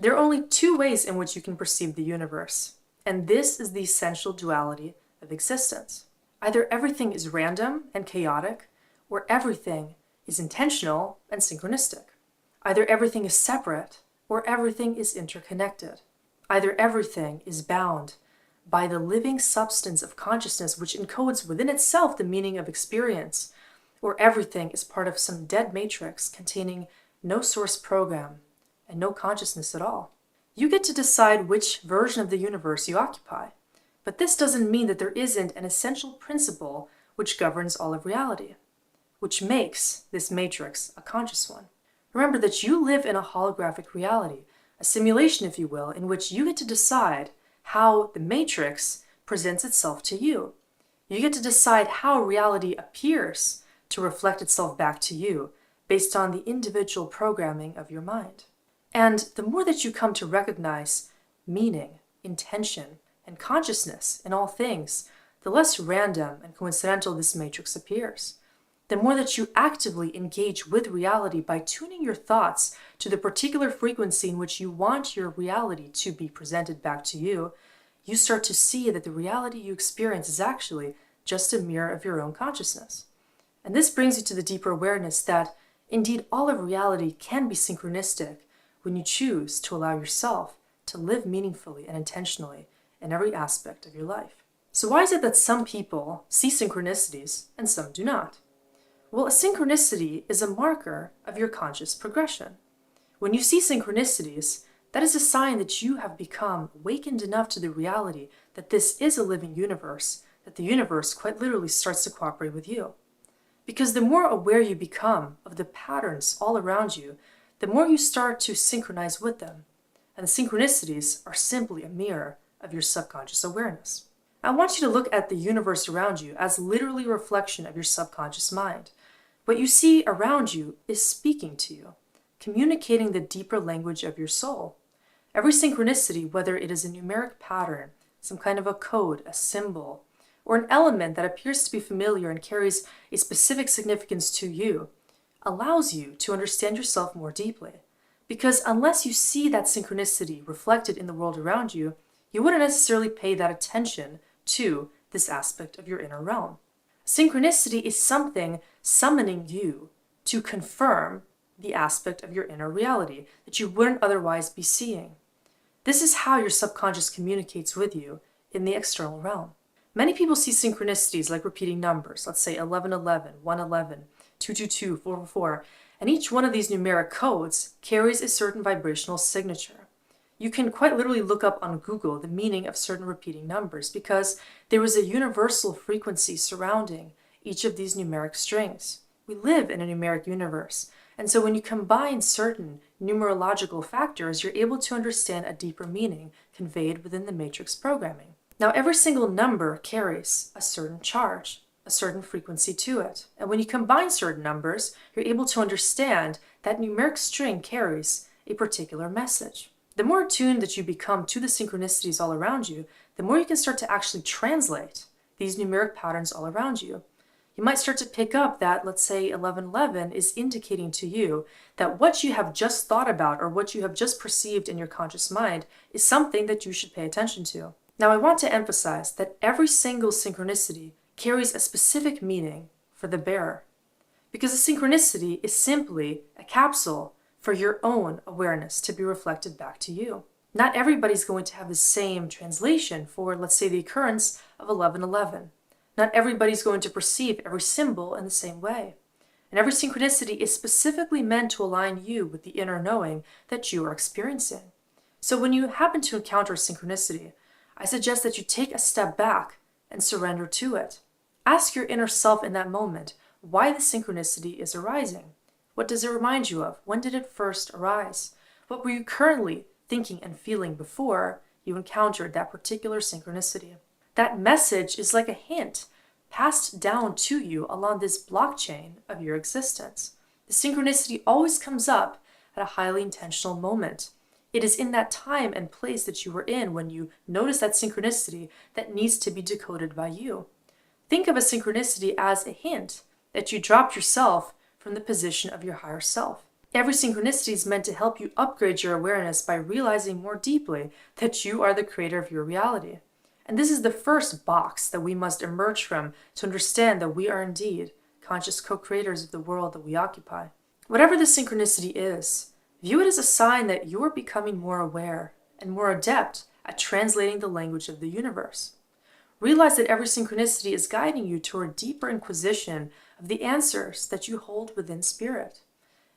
There are only two ways in which you can perceive the universe, and this is the essential duality of existence. Either everything is random and chaotic, or everything is intentional and synchronistic. Either everything is separate, or everything is interconnected. Either everything is bound by the living substance of consciousness which encodes within itself the meaning of experience, or everything is part of some dead matrix containing no source program and no consciousness at all. You get to decide which version of the universe you occupy, but this doesn't mean that there isn't an essential principle which governs all of reality, which makes this matrix a conscious one. Remember that you live in a holographic reality, a simulation, if you will, in which you get to decide how the matrix presents itself to you. You get to decide how reality appears to reflect itself back to you based on the individual programming of your mind. And the more that you come to recognize meaning, intention, and consciousness in all things, the less random and coincidental this matrix appears. The more that you actively engage with reality by tuning your thoughts to the particular frequency in which you want your reality to be presented back to you, you start to see that the reality you experience is actually just a mirror of your own consciousness. And this brings you to the deeper awareness that indeed all of reality can be synchronistic when you choose to allow yourself to live meaningfully and intentionally in every aspect of your life. So why is it that some people see synchronicities and some do not? Well, a synchronicity is a marker of your conscious progression. When you see synchronicities, that is a sign that you have become awakened enough to the reality that this is a living universe, that the universe quite literally starts to cooperate with you. Because the more aware you become of the patterns all around you, the more you start to synchronize with them. And the synchronicities are simply a mirror of your subconscious awareness. I want you to look at the universe around you as literally a reflection of your subconscious mind. What you see around you is speaking to you, communicating the deeper language of your soul. Every synchronicity, whether it is a numeric pattern, some kind of a code, a symbol, or an element that appears to be familiar and carries a specific significance to you, allows you to understand yourself more deeply. Because unless you see that synchronicity reflected in the world around you, you wouldn't necessarily pay that attention to this aspect of your inner realm. Synchronicity is something summoning you to confirm the aspect of your inner reality that you wouldn't otherwise be seeing. This is how your subconscious communicates with you in the external realm. Many people see synchronicities like repeating numbers, let's say 1111, 111, 222, 444, and each one of these numeric codes carries a certain vibrational signature. You can quite literally look up on Google the meaning of certain repeating numbers because there is a universal frequency surrounding each of these numeric strings. We live in a numeric universe, and so when you combine certain numerological factors, you're able to understand a deeper meaning conveyed within the matrix programming. Now, every single number carries a certain charge, a certain frequency to it. And when you combine certain numbers, you're able to understand that numeric string carries a particular message. The more attuned that you become to the synchronicities all around you, the more you can start to actually translate these numeric patterns all around you. You might start to pick up that, let's say, 1111 is indicating to you that what you have just thought about or what you have just perceived in your conscious mind is something that you should pay attention to. Now, I want to emphasize that every single synchronicity carries a specific meaning for the bearer, because a synchronicity is simply a capsule for your own awareness to be reflected back to you. Not everybody's going to have the same translation for, let's say, the occurrence of 1111. Not everybody's going to perceive every symbol in the same way. And every synchronicity is specifically meant to align you with the inner knowing that you are experiencing. So when you happen to encounter a synchronicity, I suggest that you take a step back and surrender to it. Ask your inner self in that moment why the synchronicity is arising. What does it remind you of? When did it first arise? What were you currently thinking and feeling before you encountered that particular synchronicity? That message is like a hint passed down to you along this blockchain of your existence. The synchronicity always comes up at a highly intentional moment. It is in that time and place that you were in when you notice that synchronicity that needs to be decoded by you. Think of a synchronicity as a hint that you dropped yourself from the position of your higher self. Every synchronicity is meant to help you upgrade your awareness by realizing more deeply that you are the creator of your reality. And this is the first box that we must emerge from to understand that we are indeed conscious co-creators of the world that we occupy. Whatever the synchronicity is, view it as a sign that you are becoming more aware and more adept at translating the language of the universe. Realize that every synchronicity is guiding you toward a deeper inquisition of the answers that you hold within spirit.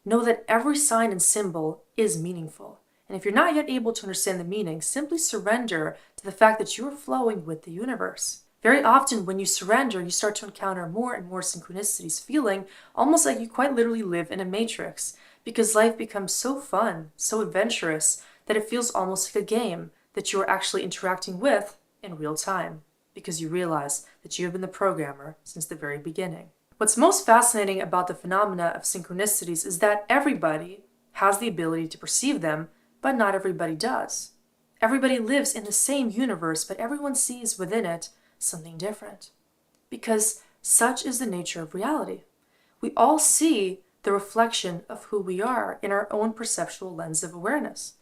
Know that every sign and symbol is meaningful. And if you're not yet able to understand the meaning, simply surrender to the fact that you are flowing with the universe. Very often when you surrender, you start to encounter more and more synchronicities, feeling almost like you quite literally live in a matrix, because life becomes so fun, so adventurous, that it feels almost like a game that you are actually interacting with in real time, because you realize that you have been the programmer since the very beginning. What's most fascinating about the phenomena of synchronicities is that everybody has the ability to perceive them, but not everybody does. Everybody lives in the same universe, but everyone sees within it something different. Because such is the nature of reality. We all see the reflection of who we are in our own perceptual lens of awareness.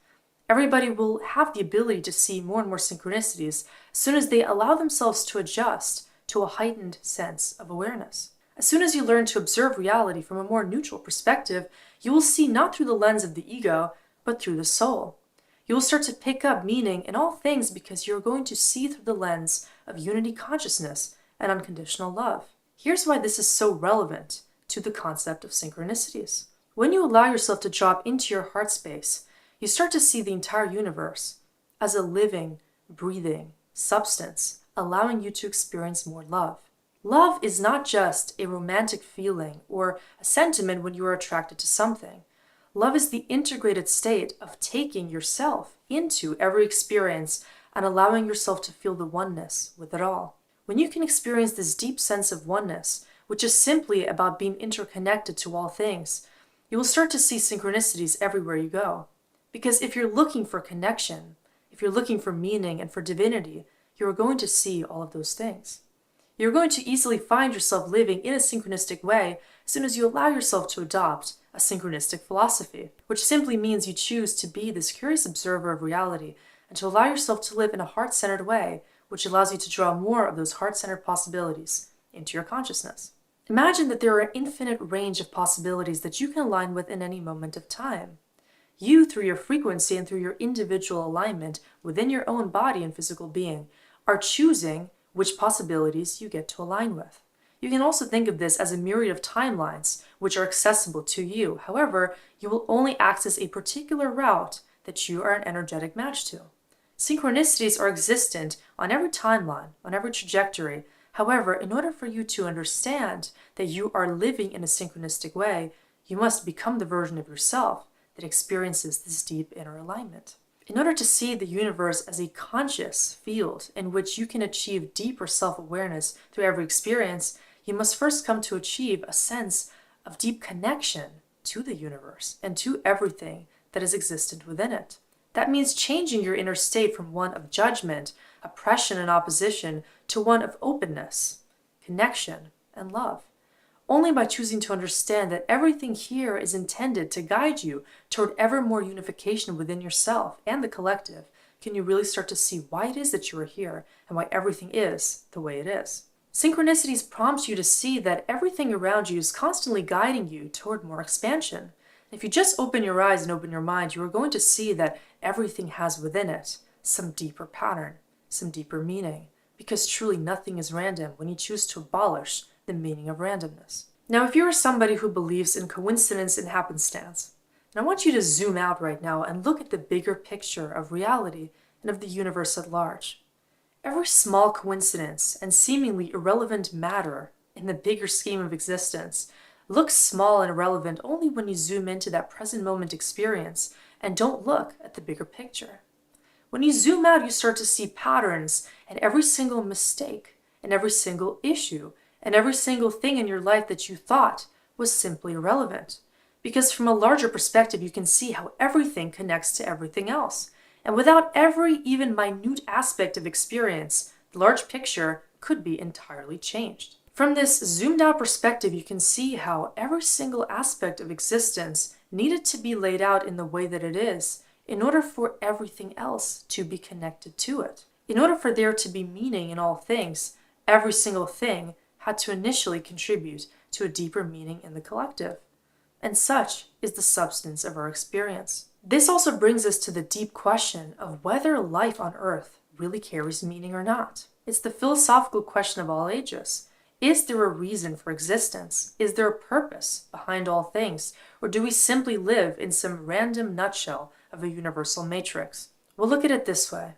Everybody will have the ability to see more and more synchronicities as soon as they allow themselves to adjust to a heightened sense of awareness. As soon as you learn to observe reality from a more neutral perspective, you will see not through the lens of the ego, but through the soul. You will start to pick up meaning in all things because you're going to see through the lens of unity consciousness and unconditional love. Here's why this is so relevant to the concept of synchronicities. When you allow yourself to drop into your heart space, you start to see the entire universe as a living, breathing substance, allowing you to experience more love. Love is not just a romantic feeling or a sentiment when you are attracted to something. Love is the integrated state of taking yourself into every experience and allowing yourself to feel the oneness with it all. When you can experience this deep sense of oneness, which is simply about being interconnected to all things, you will start to see synchronicities everywhere you go. Because if you're looking for connection, if you're looking for meaning and for divinity, you are going to see all of those things. You're going to easily find yourself living in a synchronistic way as soon as you allow yourself to adopt a synchronistic philosophy, which simply means you choose to be this curious observer of reality and to allow yourself to live in a heart-centered way, which allows you to draw more of those heart-centered possibilities into your consciousness. Imagine that there are an infinite range of possibilities that you can align with in any moment of time. You, through your frequency and through your individual alignment within your own body and physical being, are choosing which possibilities you get to align with. You can also think of this as a myriad of timelines which are accessible to you. However, you will only access a particular route that you are an energetic match to. Synchronicities are existent on every timeline, on every trajectory. However, in order for you to understand that you are living in a synchronistic way, you must become the version of yourself that experiences this deep inner alignment. In order to see the universe as a conscious field in which you can achieve deeper self-awareness through every experience, you must first come to achieve a sense of deep connection to the universe and to everything that is existent within it. That means changing your inner state from one of judgment, oppression, and opposition to one of openness, connection, and love. Only by choosing to understand that everything here is intended to guide you toward ever more unification within yourself and the collective can you really start to see why it is that you are here and why everything is the way it is. Synchronicities prompt you to see that everything around you is constantly guiding you toward more expansion. If you just open your eyes and open your mind, you are going to see that everything has within it some deeper pattern, some deeper meaning, because truly nothing is random when you choose to abolish the meaning of randomness. Now, if you are somebody who believes in coincidence and happenstance, then I want you to zoom out right now and look at the bigger picture of reality and of the universe at large. Every small coincidence and seemingly irrelevant matter in the bigger scheme of existence looks small and irrelevant only when you zoom into that present moment experience and don't look at the bigger picture. When you zoom out, you start to see patterns in every single mistake, in every single issue, and every single thing in your life that you thought was simply irrelevant. Because from a larger perspective, you can see how everything connects to everything else. And without every even minute aspect of experience, the large picture could be entirely changed. From this zoomed out perspective, you can see how every single aspect of existence needed to be laid out in the way that it is in order for everything else to be connected to it. In order for there to be meaning in all things, every single thing had to initially contribute to a deeper meaning in the collective. And such is the substance of our experience. This also brings us to the deep question of whether life on Earth really carries meaning or not. It's the philosophical question of all ages. Is there a reason for existence? Is there a purpose behind all things? Or do we simply live in some random nutshell of a universal matrix? We'll look at it this way.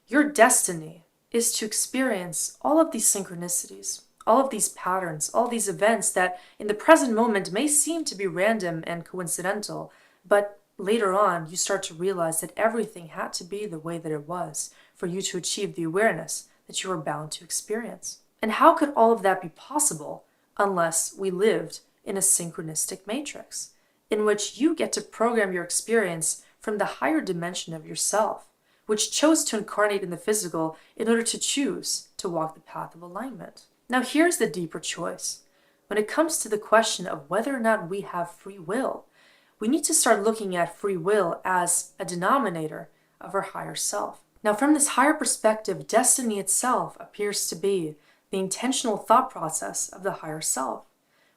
Your destiny is to experience all of these synchronicities, all of these patterns, all these events that in the present moment may seem to be random and coincidental, but later on you start to realize that everything had to be the way that it was for you to achieve the awareness that you were bound to experience. And how could all of that be possible unless we lived in a synchronistic matrix, in which you get to program your experience from the higher dimension of yourself, which chose to incarnate in the physical in order to choose to walk the path of alignment? Now here's the deeper choice. When it comes to the question of whether or not we have free will, we need to start looking at free will as a denominator of our higher self. Now from this higher perspective, destiny itself appears to be the intentional thought process of the higher self,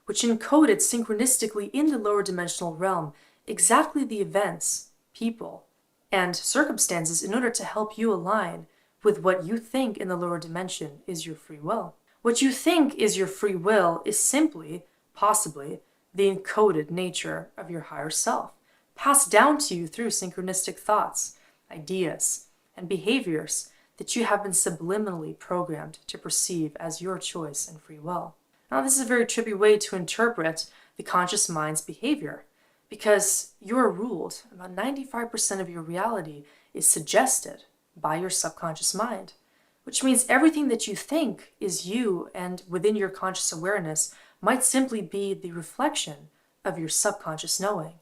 which encoded synchronistically in the lower dimensional realm exactly the events, people, and circumstances in order to help you align with what you think in the lower dimension is your free will. What you think is your free will is simply, possibly, the encoded nature of your higher self, passed down to you through synchronistic thoughts, ideas, and behaviors that you have been subliminally programmed to perceive as your choice and free will. Now, this is a very trippy way to interpret the conscious mind's behavior, because you are ruled, about 95% of your reality is suggested by your subconscious mind, which means everything that you think is you and within your conscious awareness might simply be the reflection of your subconscious knowing,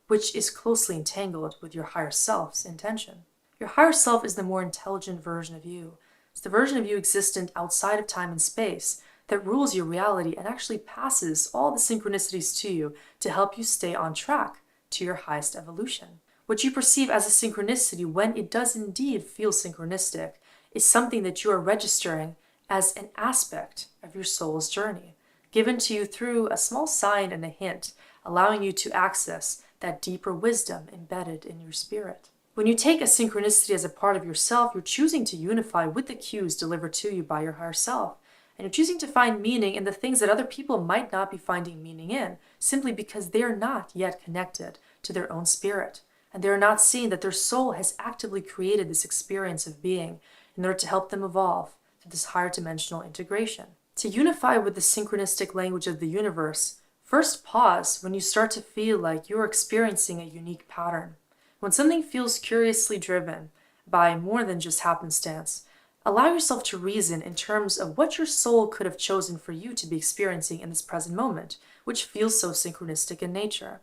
which is closely entangled with your higher self's intention. Your higher self is the more intelligent version of you. It's the version of you existent outside of time and space that rules your reality and actually passes all the synchronicities to you to help you stay on track to your highest evolution. What you perceive as a synchronicity, when it does indeed feel synchronistic, is something that you are registering as an aspect of your soul's journey, given to you through a small sign and a hint, allowing you to access that deeper wisdom embedded in your spirit. When you take a synchronicity as a part of yourself, you're choosing to unify with the cues delivered to you by your higher self. And you're choosing to find meaning in the things that other people might not be finding meaning in, simply because they are not yet connected to their own spirit. And they are not seeing that their soul has actively created this experience of being in order to help them evolve through this higher dimensional integration. To unify with the synchronistic language of the universe, first pause when you start to feel like you're experiencing a unique pattern. When something feels curiously driven by more than just happenstance, allow yourself to reason in terms of what your soul could have chosen for you to be experiencing in this present moment, which feels so synchronistic in nature.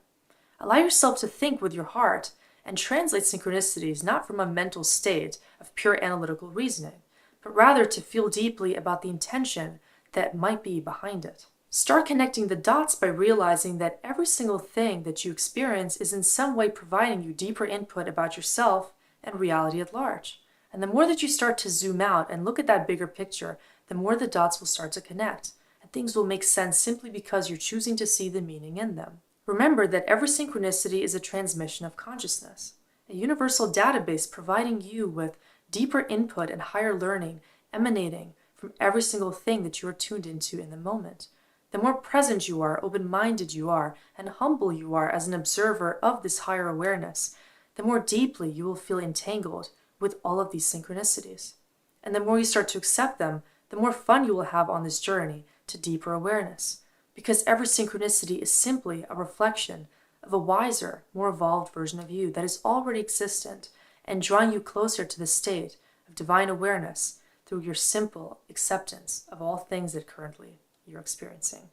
Allow yourself to think with your heart and translate synchronicities not from a mental state of pure analytical reasoning, but rather to feel deeply about the intention that might be behind it. Start connecting the dots by realizing that every single thing that you experience is in some way providing you deeper input about yourself and reality at large. And the more that you start to zoom out and look at that bigger picture, the more the dots will start to connect, and things will make sense simply because you're choosing to see the meaning in them. Remember that every synchronicity is a transmission of consciousness, a universal database providing you with deeper input and higher learning emanating from every single thing that you are tuned into in the moment. The more present you are, open-minded you are, and humble you are as an observer of this higher awareness, the more deeply you will feel entangled with all of these synchronicities. And the more you start to accept them, the more fun you will have on this journey to deeper awareness. Because every synchronicity is simply a reflection of a wiser, more evolved version of you that is already existent and drawing you closer to the state of divine awareness through your simple acceptance of all things that currently you're experiencing.